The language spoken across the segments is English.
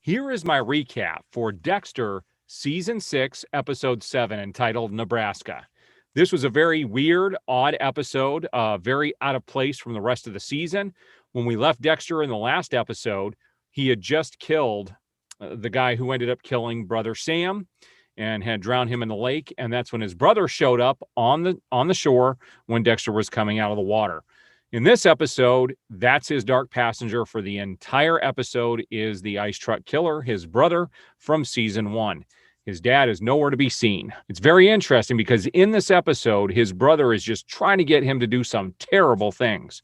Here is my recap for Dexter Season 6, Episode 7, entitled Nebraska. This was a very weird, odd episode, very out of place from the rest of the season. When we left Dexter in the last episode, he had just killed the guy who ended up killing Brother Sam and had drowned him in the lake. And that's when his brother showed up on the shore when Dexter was coming out of the water. In this episode, that's his dark passenger for the entire episode is the ice truck killer, his brother from season 1. His dad is nowhere to be seen. It's very interesting because in this episode, his brother is just trying to get him to do some terrible things.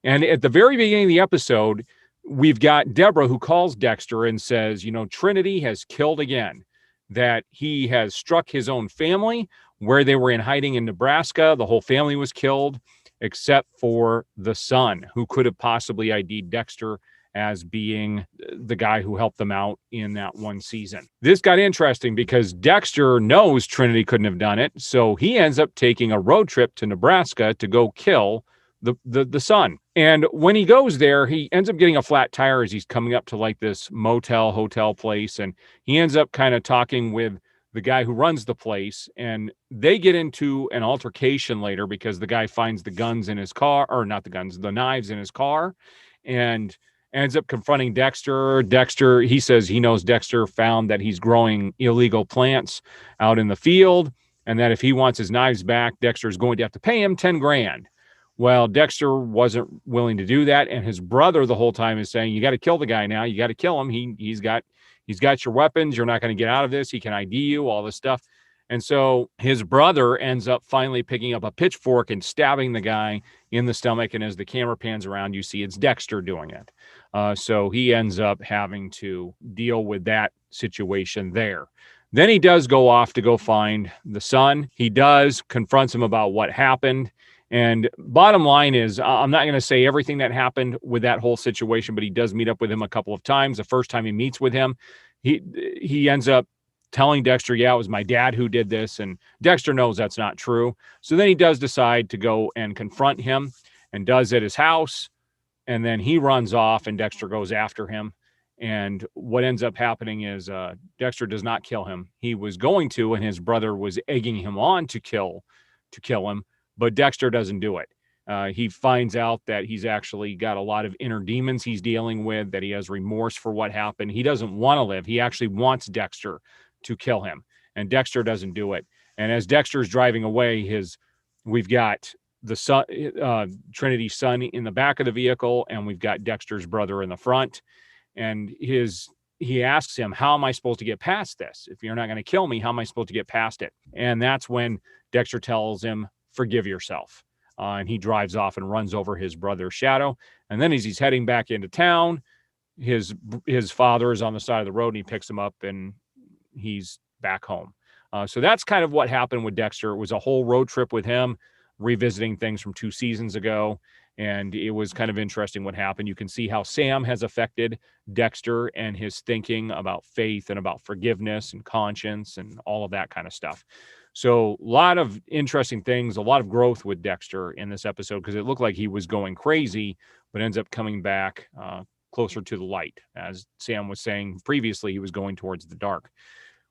And at the very beginning of the episode, we've got Deborah who calls Dexter and says, Trinity has killed again, that he has struck his own family where they were in hiding in Nebraska. The whole family was killed, except for the son, who could have possibly ID'd Dexter as being the guy who helped them out in that one season. This got interesting because Dexter knows Trinity couldn't have done it, so he ends up taking a road trip to Nebraska to go kill the son. And when he goes there, he ends up getting a flat tire as he's coming up to like this hotel place, and he ends up kind of talking with the guy who runs the place, and they get into an altercation later because the guy finds the guns in his car, or not the guns, the knives in his car, and ends up confronting Dexter. Dexter, he says he knows Dexter found that he's growing illegal plants out in the field, and that if he wants his knives back, Dexter is going to have to pay him 10 grand. Well, Dexter wasn't willing to do that, and his brother the whole time is saying, you got to kill the guy now. You got to kill him. He's got your weapons. You're not going to get out of this. He can ID you, all this stuff. And so his brother ends up finally picking up a pitchfork and stabbing the guy in the stomach. And as the camera pans around, you see it's Dexter doing it. So he ends up having to deal with that situation there. Then he does go off to go find the son. He confronts him about what happened. And bottom line is, I'm not going to say everything that happened with that whole situation, but he does meet up with him a couple of times. The first time he meets with him, he ends up telling Dexter, yeah, it was my dad who did this. And Dexter knows that's not true. So then he does decide to go and confront him and does at his house. And then he runs off and Dexter goes after him. And what ends up happening is Dexter does not kill him. He was going to, and his brother was egging him on to kill him. But Dexter doesn't do it. He finds out that he's actually got a lot of inner demons he's dealing with, that he has remorse for what happened. He doesn't want to live. He actually wants Dexter to kill him, and Dexter doesn't do it. And as Dexter's driving away, we've got the son, Trinity's son in the back of the vehicle, and we've got Dexter's brother in the front. And he asks him, how am I supposed to get past this? If you're not going to kill me, how am I supposed to get past it? And that's when Dexter tells him, forgive yourself. And he drives off and runs over his brother's shadow. And then as he's heading back into town, his father is on the side of the road and he picks him up and he's back home. So that's kind of what happened with Dexter. It was a whole road trip with him, revisiting things from 2 seasons ago. And it was kind of interesting what happened. You can see how Sam has affected Dexter and his thinking about faith and about forgiveness and conscience and all of that kind of stuff. So a lot of interesting things, a lot of growth with Dexter in this episode because it looked like he was going crazy, but ends up coming back closer to the light. As Sam was saying previously, he was going towards the dark.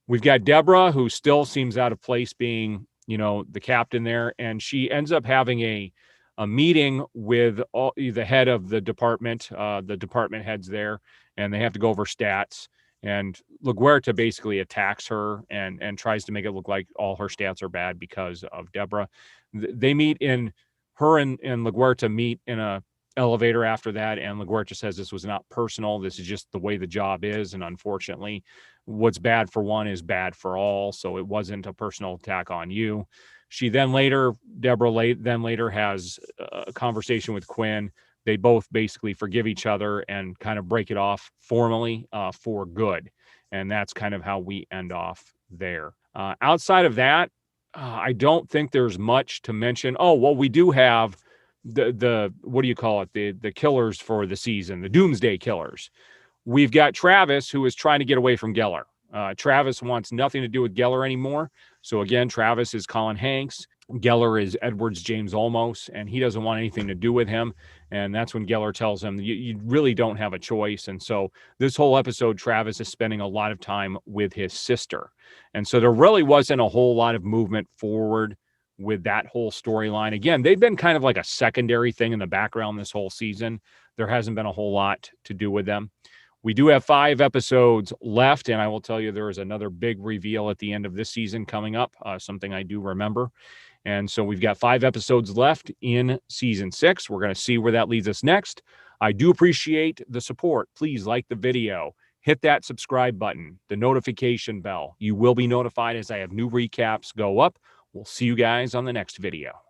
We've got Deborah, who still seems out of place being, the captain there. And she ends up having a meeting with the head of the department heads there, and they have to go over stats. And LaGuerta basically attacks her and tries to make it look like all her stats are bad because of Deborah. They meet and LaGuerta meet in a elevator after that. And LaGuerta says this was not personal. This is just the way the job is. And unfortunately, what's bad for one is bad for all. So it wasn't a personal attack on you. Deborah later has a conversation with Quinn. They both basically forgive each other and kind of break it off formally for good. And that's kind of how we end off there. Outside of that, I don't think there's much to mention. Oh, well, we do have the what do you call it? The killers for the season, the Doomsday Killers. We've got Travis, who is trying to get away from Geller. Travis wants nothing to do with Geller anymore. So again, Travis is Colin Hanks. Geller is Edward's James Olmos, and he doesn't want anything to do with him. And that's when Geller tells him, you really don't have a choice. And so this whole episode, Travis is spending a lot of time with his sister. And so there really wasn't a whole lot of movement forward with that whole storyline. Again, they've been kind of like a secondary thing in the background this whole season. There hasn't been a whole lot to do with them. We do have 5 episodes left, and I will tell you there is another big reveal at the end of this season coming up, something I do remember. And so we've got 5 episodes left in season 6. We're going to see where that leads us next. I do appreciate the support. Please like the video, hit that subscribe button, the notification bell. You will be notified as I have new recaps go up. We'll see you guys on the next video.